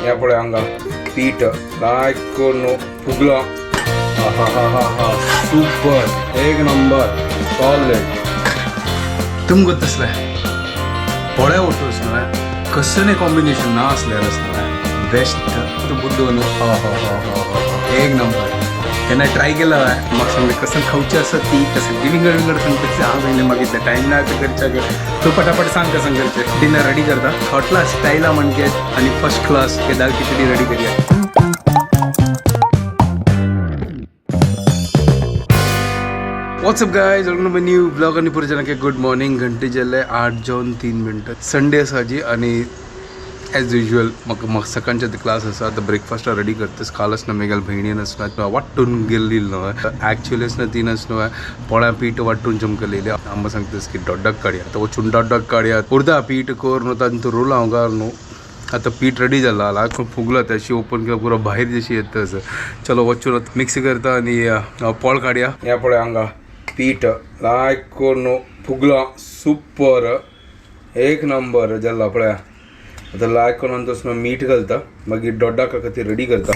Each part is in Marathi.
या पळय हांगा पीठ लायक करून फुगला. हा हा हा हा सुपर एक नंबर सॉलिड. तुमकां तसलें पोळ्या ओटूस न्हय कसलें कॉम्बिनेशन ना आसल्यार आसता बेस्ट बुड्डो न्हू एक नंबर. केन्ना ट्राय केला म्हाका सांगलें कसं खावचें आसा ती कसं ती विंगड विंगड सांगता हांव सांगलें मागीर टायम ना करच्या तूं फटाफट सांग कसं करचें. डिनर रेडी करता हॉटला स्टायला म्हणजे आनी फर्स्ट क्लास हे दाल खिचडी रेडी करया. What's up guys, welcome to my new blog आणि पुढे जाणां गुड मॉर्निंग. घंटे जाले 8:03 संडे आसा जी आणि एज युजल म्हाका सकाळचे क्लास आसा. आतां ब्रेकफास्ट रेडी करतास. काल आसना मेगेल भयणीन आसना वाट्टून गेल्ली न्हय एक्चुअली आसना तीन आसना पोळ्या पीठ वाट्टून चमकं लिहिलें. आंबा सांगतास की दोड्डाक काडया आतां वचून दोड्डाक काडया उरता पीठ कोर न्हू तांतूं रोल हांव घाल न्हू. आतां पीठ रेडी जाला लायक फुगला त्याशी ओपन केला पुरो भायर जशी येता असं. चलो वचून मिक्स करता आणि पोळ काडया. या पळय हांगा पीठ लायक करून फुगला सुपर एक नंबर जाला पळय. आतां लायक करून तसं मीठ घालता मागीर दोड्डाक खातीर रेडी करता.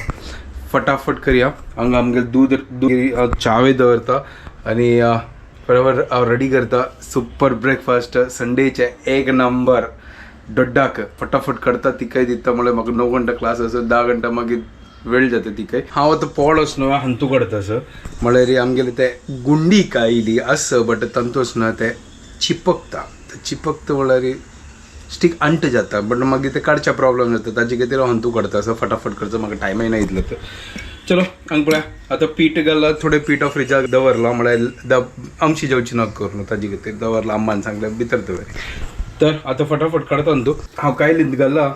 फटाफट करया. हांगा आमगे दूद चावे दवरता आनी बरोबर रेडी करता. सुपर ब्रेकफास्ट संडेचे एक नंबर. दोड्डाक फटाफट करता तिकाय दिता म्हळ्यार म्हाका 9 घंटा क्लास आसा 10 घंटा मागीर वेळ जाता तिकाय. हांव आतां पोळ आसनो हंतू काडता असं म्हळ्यार आमगेले ते गुंडी कायली आस बट तंतू आसना ते चिपकता. चिपकता म्हळ्यार स्टीक अंट जाता बट मागीर ते काडच्या प्रॉब्लेम जाता. ताजे खातीर हांव हंतू काडता असं फटाफट करता. म्हाका टायमय ना इतलो तर चलो हांगा पळय आतां पीठ घालला थोडें पीठ फ्रिजाक दवरला म्हळ्यार आमची जेवची नाका करूं ताजे खातीर दवरला. अम्मान सांगलें भितर दवर. तर आतां फटाफट काडता न्हू. हांव कायलींत घालला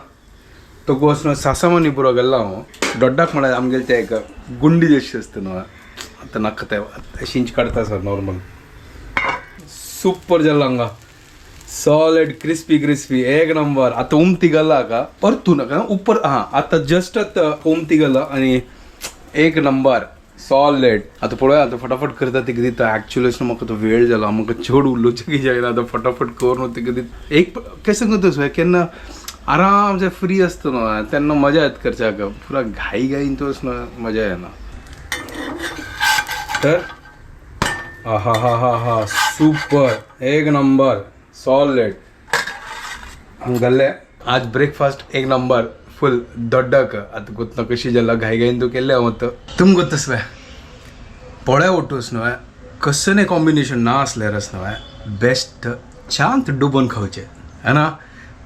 तो गोसनो सासामानी पुरो घालला. हांव दोड्डाक म्हळ्यार आमगेले ते एक गुंडी जशी आसता न्हू आतां नाका ते शिंच काडता सर नॉर्मल. सुपर जाल्ला हांगा सॉलिड क्रिस्पी एक नंबर. आतां उमती घाला हाका परतू नाका उपर हां आतां जस्ट आतां उमती घाला आनी एक नंबर सॉलिड. आतां पळय आतां फटाफट करता तिका दिता. एक्चुअली म्हाका तो वेळ जाला म्हाका चड उलोवचें की जायना. आतां फटाफट कर न्हू तिका दिता. एक कशें करता केन्ना आराम जे फ्री आसता न्हू तेन्ना मजा येता करच्याक. पुरा घाई घाईन तो मजा येना. तर हा हा हा हा हा सुपर एक नंबर सॉलिड. घाल्ले आज ब्रेकफास्ट एक नंबर फुल दोड्डाक. आतां गोतना कशी जाला घाई घाईन तूं केल्ले हांव आतां तुम गोतसले पोळ्या ओटूस न्हय कसलें कॉम्बिनेशन ना आसल्यार आसना बेस्ट शांत डुबोवन खावचें है ना.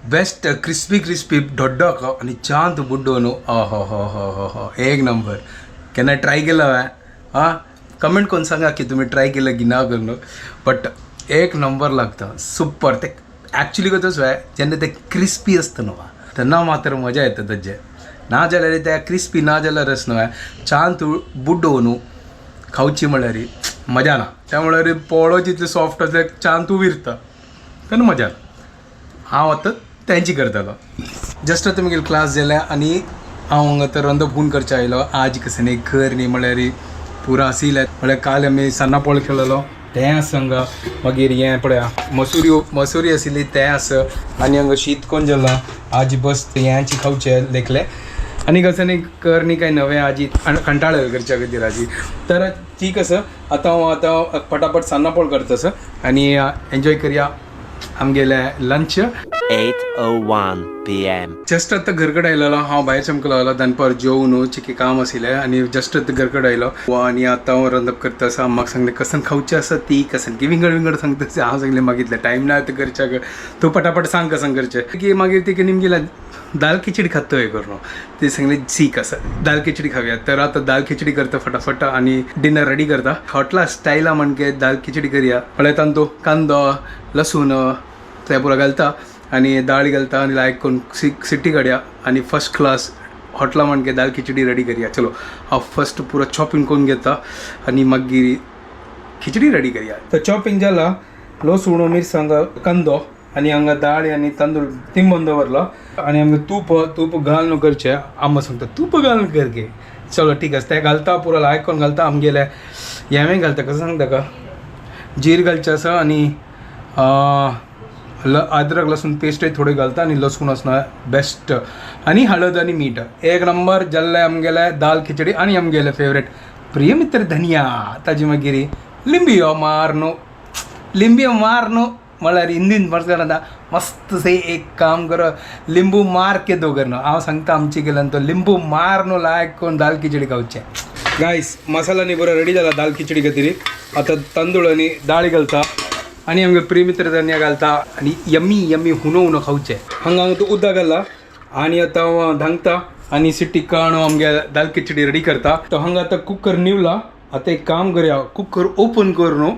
बेस्ट क्रिस्पी दोड्डाक आनी शांत बुड्डो न्हू हो एक नंबर. केन्ना ट्राय केला हां कमेंट करून सांगा की तुमी ट्राय केलं की ना करून बट एक नंबर लागता सुपर. ते एक्चुअली कतच जेन्ना ते क्रिस्पी आसता न्हू तेन्ना मात्र मजा येता तेजे. ना जाल्यार ते क्रिस्पी ना जाल्यार आसना शांत बुड्डो न्हू खावची म्हळ्यार मजा ना. त्या म्हळ्यार पोळो जितले सॉफ्ट आसा शांत विरता तेन्ना मजा ना. हांव आतां तेंची करतालो. जस्ट आतां म्हगेलो क्लास जाल्या आनी हांव हांगा तर रंद फोन करचें आयलो. आज कसं न्ही घर न्ही म्हळ्यार पुरो आसिल्लें म्हळ्यार काल आमी सन्ना पोळ खेळलो तें आसा हांगा. मागीर हें पळया मसुरी आशिल्ली तें आसा आनी हांगा शीत कोण जाला आज बस हेंची खावचें लेखलें आनी कसं न्ही कर न्ही कांय नवें आजी कंटाळ्यो करच्या खातीर आजी. तर ठीक आसा आतां फटाफट सन्ना पोळ करता आसा आनी एन्जॉय करया आमगेले लंच. 8:01 PM. जस्ट आतां घरकडे आयलो हांव भायर चमकलो आलो दनपार जेवून चिकी काम आशिल्लें आनी जस्ट आतां घरकडे आयलो आनी आतां हांव रंदप करता आसा. म्हाका सांगलें कसन खावचें आसा ती कसन की विंगड सांगता आसा. हांव सांगलें मागीर टायम ना आतां करच्याक तूं फटाफट सांग कसन करचें की मागीर ती निमगेल्या दाल खिचडी खाता हें करून ती सांगली सीक आसा दाल खिचडी खावया. तर आतां दाल खिचडी करता फटाफट आनी डिनर रेडी करता. हॉटला स्टायला म्हणजे दाल खिचडी करया म्हळ्यार तांतूं कांदो लसूण ते पुरो घालता आनी दाळ घालता आनी लायक करून सिटी काडया आनी फर्स्ट क्लास हॉटला म्हणजे दाल खिचडी रेडी करया. चलो हांव फर्स्ट पुरो चॉपिंग करून घेता आनी मागीर खिचडी रेडी करया. तर चॉपिंग जाला लसूण मिरसांग कांदो आनी हांगा दाळ आनी तांदूळ तिंबून दवरला आनी हांगा तूप घाल न्हू करचें. आम्मा सांगता तूप घाल कर गे. चलो ठीक आसा तें घालता पुरो लायक करून घालता. आमगेले हें घालता कसं सांगता का जीर घालचें आसा आनी अद्रक लसूण पेस्टय थोडे घालता आणि लसूण असणार बेस्ट आणि हळद आणि मीठ एक नंबर जाल्ले आमगेले दाल खिचडी आणि आमगेले फेवरेट प्रिय मित्र धनिया ताजी मागिरी लिंबियो मारनो म्हळ्यार हिंदीन म्हणटा मस्त से एक काम कर लिंबू मार के दो करनो हांव सांगता आमचे गेल्यान तो लिंबू मारनो लायक कोण दाल खिचडी खावचे गायस मसाला नी बरो रेडी जाला दाल खिचडी खातीर आता तांदूळ आणि डाळ घालता आणि आमगे प्रिमित्र धनिया घालता आणि यम्मी हुनो खावचे हांगा तो उदक घाला आणि आता धांगता आणि सिटी काणो आमगे दाल खिचडी रेडी करता तो हांगा आता कुकर निवला आता एक काम करूया कुकर ओपन करून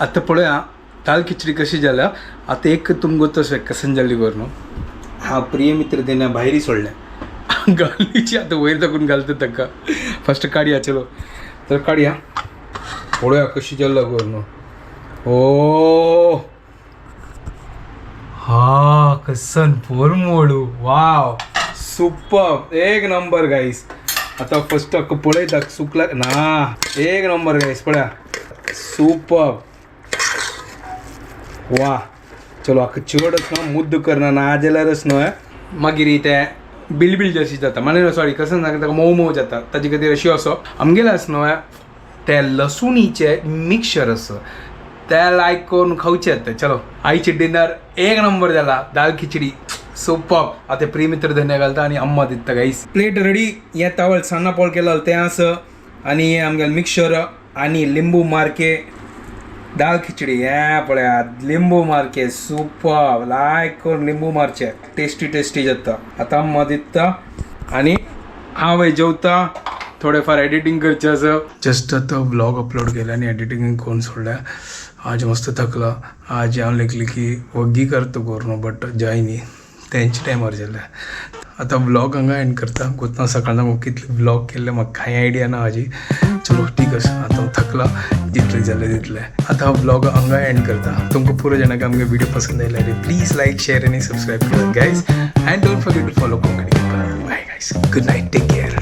आता पळया दाल खिचडी कशी जाल्या आता एक तुमको तसं कसन जाल्ली करून हा प्रिय मित्र धनिया भायरी सोडल्या घालीची आता वयर दाखवून घालता ताका फस्ट काडया चलो तर काडया पळया कशी जाल्ला करून ओ हा कसन पोरमोडू वाव सुपर एक नंबर गाईस आता फस्ट अक्क पळयता सुकला ना एक नंबर गाईस पळया सुपर वा चलो अक्क चिवडच ना मुद्द करना ना जाल्यारच न्हय मागीर ते बिलबिल जशी जाता म्हणजे सॉरी कसं सांगता मोव जाता ताजे खातीर अशी असो आमगेल्याच न्हय ते लसुणीचे मिक्सचर असं त्या लायक करून खावचे येते चलो आईची डिनर एक नंबर जाला दाल खिचडी सुपर आता प्रिमित्र धनिया घालता आणि अम्मा दिता गाईस प्लेट रेडी हे तावळ सान्ना पोळ केला तें आसा आणि हे आमगे मिक्सचर आणि लिंबू मारके दाल खिचडी हे पळया लिंबू मारके सुपर लायक करून लिंबू मारचे टेस्टी जाता आता अम्मा दिता आणि हांव जेवता थोडेफार एडिटिंग करचे असं जस्ट आता ब्लॉग अपलोड केला आणि एडिटिंग कोण सोडल्या आज मस्त थकला आज हांव लेखली की वग्गी करता करून बट जायनी तेंचे टायमार जाल्या आता ब्लॉग हांगा एंड करता गोतना सकाळना म्हाका कितले ब्लॉग केल्ले म्हाका कांय आयडिया ना हाजी चलो ठीक आसा आता हांव थकला जितले जालें तितलें आता हांव ब्लॉग हांगा एंड करता तुमकां पुरो जाणांक आमगे व्हिडिओ पसंद आयले जाल्यार प्लीज लायक शेअर आनी सबस्क्रायब करात guys and don't forget to follow Konkani bye guys good night take care